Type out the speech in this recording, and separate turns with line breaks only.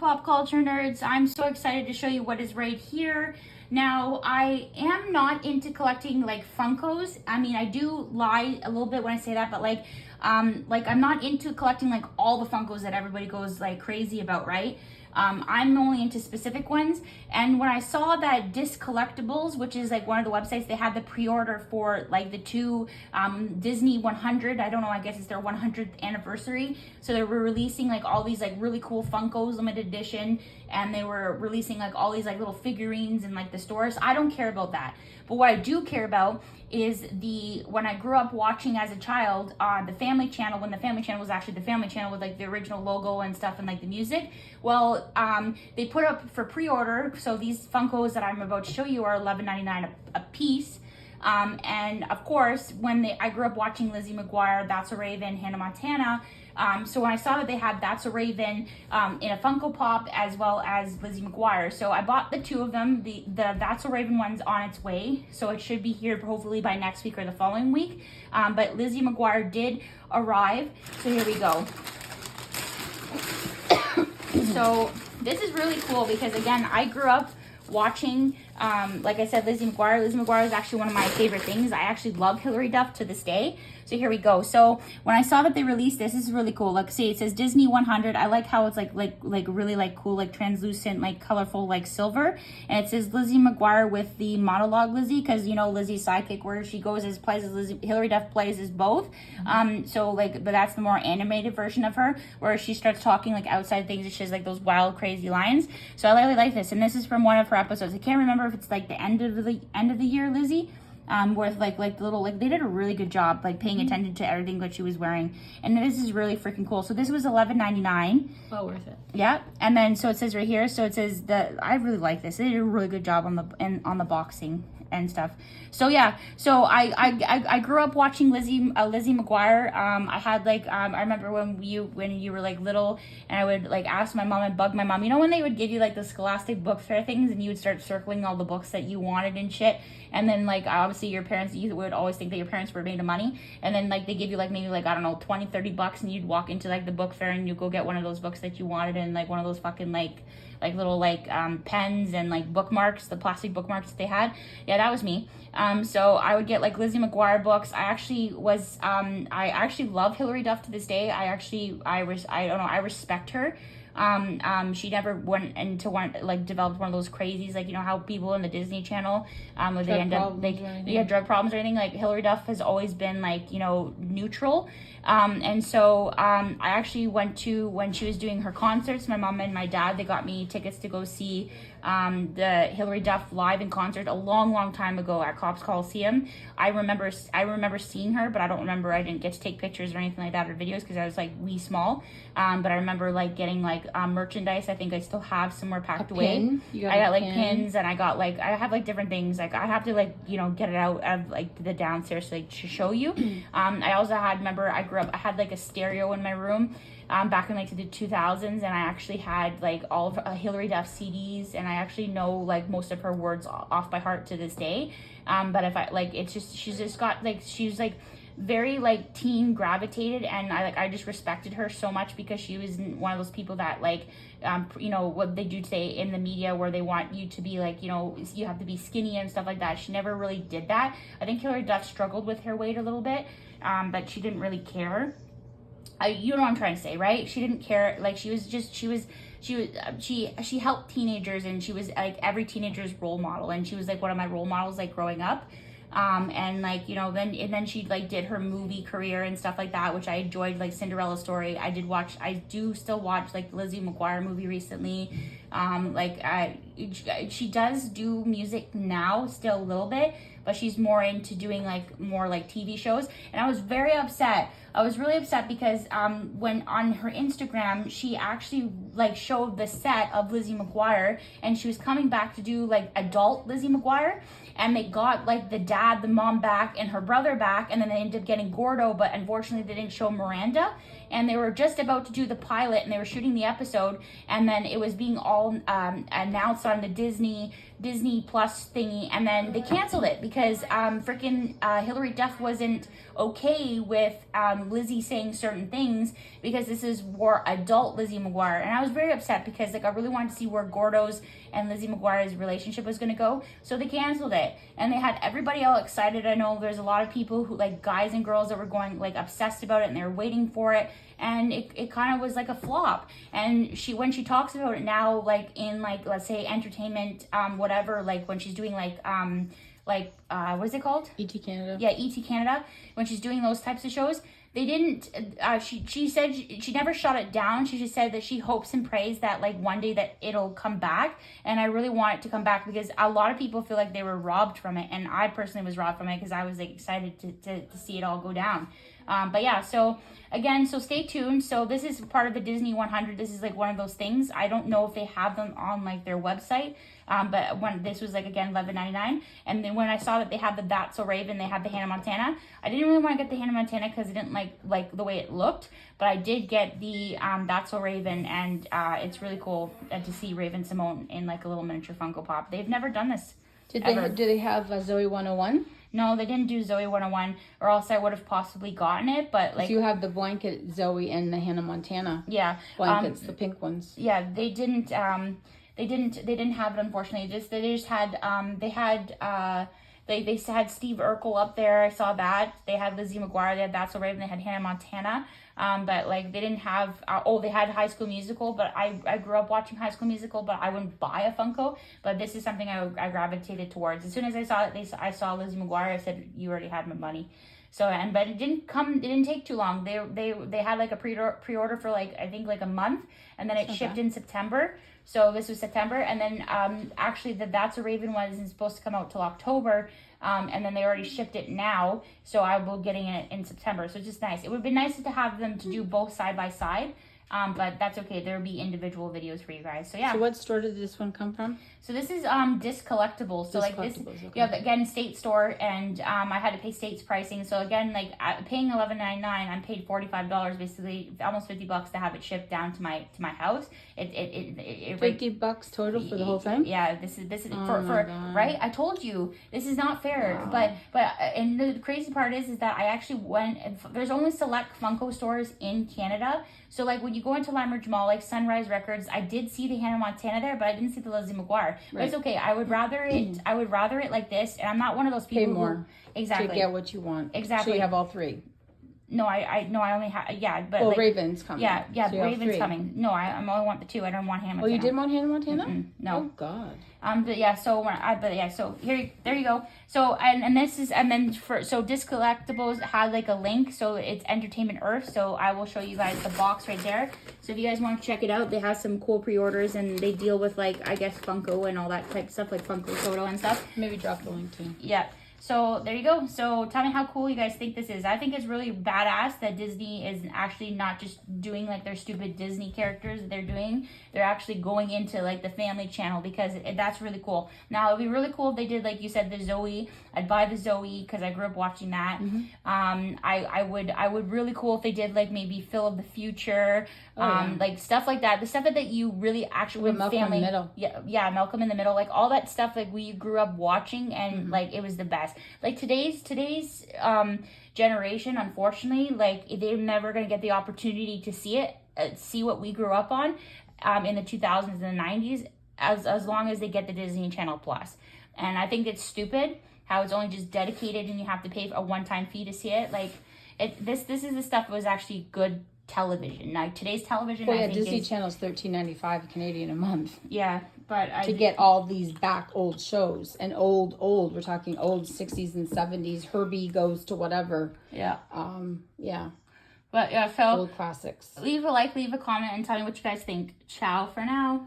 pop culture nerds. I'm so excited to show you what is right here. Now, I am not into collecting like Funkos. I mean, I do lie a little bit when I say that, but like I'm not into collecting like all the Funkos that everybody goes like crazy about, right? I'm only into specific ones. And when I saw that Disc Collectibles, which is like one of the websites, they had the pre-order for like the two Disney 100, I don't know, I guess it's their 100th anniversary. So they were releasing like all these like really cool Funkos limited edition, and they were releasing like all these like little figurines in like the stores. I don't care about that. But what I do care about is when I grew up watching as a child on the Family Channel, when the Family Channel was actually the Family Channel with like the original logo and stuff and like the music. Well, they put up for pre-order. So these Funkos that I'm about to show you are $11.99 a piece. And of course, I grew up watching Lizzie McGuire, That's a Raven, Hannah Montana. So when I saw that they had That's a Raven in a Funko Pop as well as Lizzie McGuire, so I bought the two of them. The That's a Raven one's on its way, so it should be here hopefully by next week or the following week. But Lizzie McGuire did arrive, so here we go. So this is really cool because again, I grew up watching, like I said, Lizzie McGuire. Lizzie McGuire is actually one of my favorite things. I actually love Hilary Duff to this day. So here we go. So when I saw that they released this is really cool. Like, see, it says Disney 100. I like how it's like really like cool, like translucent, like colorful, like silver. And it says Lizzie McGuire with the monologue Lizzie, because you know Lizzie's sidekick, where she goes as plays as Lizzie, Hilary Duff plays as both. So like, but that's the more animated version of her, where she starts talking like outside things, and she has like those wild, crazy lines. So I really like this, and this is from one of her episodes. I can't remember if it's like the end of the year Lizzie. Where like the little, like they did a really good job like paying attention to everything that she was wearing, and this is really freaking cool. So this was $11.99.
Well worth it.
Yeah, and then so it says right here. So it says that I really like this. They did a really good job on the boxing and stuff. So yeah, so I grew up watching Lizzie McGuire. I had like I remember when you were like little, and I would like ask my mom and bug my mom. You know when they would give you like the Scholastic book fair things, and you would start circling all the books that you wanted and shit. And then like obviously your parents, you would always think that your parents were made of money, and then like they give you like maybe like I don't know $20-30, and you'd walk into like the book fair and you go get one of those books that you wanted, and like one of those fucking like little like pens and like bookmarks, the plastic bookmarks that they had. Yeah, that was me. So I would get like Lizzie McGuire books. I actually love Hilary Duff to this day. I respect her. She never went into developed one of those crazies, like you know how people in the Disney Channel where they end up like drug problems or anything. Like Hilary Duff has always been like, you know, neutral. And so I actually went to, when she was doing her concerts, my mom and my dad, they got me tickets to go see the Hilary Duff live in concert a long time ago at Cops Coliseum. I remember seeing her, but I don't remember, I didn't get to take pictures or anything like that or videos because I was like wee small. But I remember like getting like merchandise. I think I still have somewhere packed away. I got like pins, and I got like, I have like different things. Like I have to like, you know, get it out of like the downstairs to show you. I also remember I grew up, I had like a stereo in my room back in like the 2000s, and I actually had like all of Hilary Duff CDs, and I actually know like most of her words off by heart to this day. But if I like, it's just, she's just got like, she's like very like teen gravitated, and I just respected her so much because she was one of those people that like you know what they do today in the media where they want you to be like, you know, you have to be skinny and stuff like that. She never really did that. I think Hilary Duff struggled with her weight a little bit, but she didn't really care. You know what I'm trying to say, right? She didn't care. Like she helped teenagers, and she was like every teenager's role model, and she was like one of my role models like growing up. And like, you know, then she like did her movie career and stuff like that, which I enjoyed, like Cinderella Story. I do still watch like the Lizzie McGuire movie recently. She does do music now still a little bit, but she's more into doing like more like TV shows. And I was very upset. I was really upset because when on her Instagram, she actually like showed the set of Lizzie McGuire, and she was coming back to do like adult Lizzie McGuire, and they got like the dad, the mom back, and her brother back, and then they ended up getting Gordo, but unfortunately they didn't show Miranda. And they were just about to do the pilot, and they were shooting the episode, and then it was being all announced on the Disney Disney Plus thingy, and then they canceled it because freaking Hillary Duff wasn't okay with Lizzie saying certain things, because this is more adult Lizzie McGuire. And I was very upset because like I really wanted to see where Gordo's and Lizzie McGuire's relationship was going to go. So they canceled it, and they had everybody all excited. I know there's a lot of people who, like guys and girls, that were going like obsessed about it, and they were waiting for it, and it kind of was like a flop. And when she talks about it now, like in like, let's say entertainment, whatever, like when she's doing like what is it called?
ET Canada.
Yeah, ET Canada. When she's doing those types of shows, they didn't. She said she never shot it down. She just said that she hopes and prays that like one day that it'll come back. And I really want it to come back, because a lot of people feel like they were robbed from it, and I personally was robbed from it because I was like excited to see it all go down. But yeah, so again, so stay tuned. So this is part of the Disney 100. This is like one of those things. I don't know if they have them on like their website. But when this was like, again, $11.99, and then when I saw that they had the That's So Raven, they had the Hannah Montana, I didn't really want to get the Hannah Montana because I didn't like the way it looked, but I did get the That's So Raven, and it's really cool to see Raven Simone in like a little miniature Funko Pop. They've never done this.
Do they have Zoe 101?
No, they didn't do Zoe 101, or else I would have possibly gotten it. But like,
you have the blanket Zoe and the Hannah Montana.
Yeah,
blankets, the pink ones.
Yeah, they didn't. They didn't have it, unfortunately. They had Steve Urkel up there. I saw that. They had Lizzie McGuire. They had That's So Raven. They had Hannah Montana. But like they didn't have. They had High School Musical. But I grew up watching High School Musical. But I wouldn't buy a Funko. But this is something I gravitated towards. As soon as I saw it, I saw Lizzie McGuire. I said, "You already had my money." So but it didn't come. It didn't take too long. They had like a pre-order for like, I think like a month, and then it shipped in September. So this was September, and then actually the That's a Raven one isn't supposed to come out till October, and then they already shipped it now, so I will be getting it in September. So it's just nice. It would be nice to have them to do both side by side, but that's okay. There'll be individual videos for you guys. So yeah.
So what store did this one come from?
So this is Disc Collectibles. So like this,
okay.
yeah, again, state store, and I had to pay state's pricing. So again, like paying $11.99, I'm paid $45, basically almost $50 to have it shipped down to my house. It
$50 total for the whole thing.
Yeah, this is for right. I told you this is not fair. Wow. But and the crazy part is that I actually went. There's only select Funko stores in Canada. So like when you go into Lime Ridge Mall, like Sunrise Records, I did see the Hannah Montana there, but I didn't see the Lizzie McGuire. But
right.
it's okay. I would rather it like this, and I'm not one of those people
pay more
who exactly
to get what you want.
Exactly.
So you have all three.
No, I only have but
well,
like,
Raven's coming.
Yeah,
so
Raven's coming. No, I only want the two. I don't want Hannah Montana.
Oh, you didn't want Hannah Montana?
No.
Oh God.
But yeah, so there you go. So and this is, and then so Disc Collectibles had like a link, so it's Entertainment Earth. So I will show you guys the box right there. So if you guys want to check it out, they have some cool pre-orders, and they deal with like, I guess, Funko and all that type of stuff, like Funko Photo and stuff.
Maybe drop the link too.
Yeah. So there you go. So tell me how cool you guys think this is. I think it's really badass that Disney is actually not just doing like their stupid Disney characters that they're doing. They're actually going into like the family channel, because that's really cool. Now it'd be really cool if they did, like you said, the Zoe. I'd buy the Zoe because I grew up watching that. Mm-hmm. I would really cool if they did like maybe Phil of the Future, like stuff like that. The stuff that you really actually with
Malcolm
family.
in the Middle.
Yeah, Malcolm in the Middle, like all that stuff like we grew up watching, and like it was the best. Like today's generation, unfortunately, like they're never gonna get the opportunity to see what we grew up on in the 2000s and the 90s, as long as they get the Disney Channel Plus. And I think it's stupid how it's only just dedicated and you have to pay a one-time fee to see it. Like this is the stuff that was actually good television. Now today's television,
well, I think Disney Channel's $13.95 Canadian a month.
Yeah, but
to get all these back old shows, and old, we're talking old 60s and 70s. Herbie Goes to Whatever.
Yeah.
Yeah.
But yeah, so
old classics.
Leave a like, leave a comment, and tell me what you guys think. Ciao for now.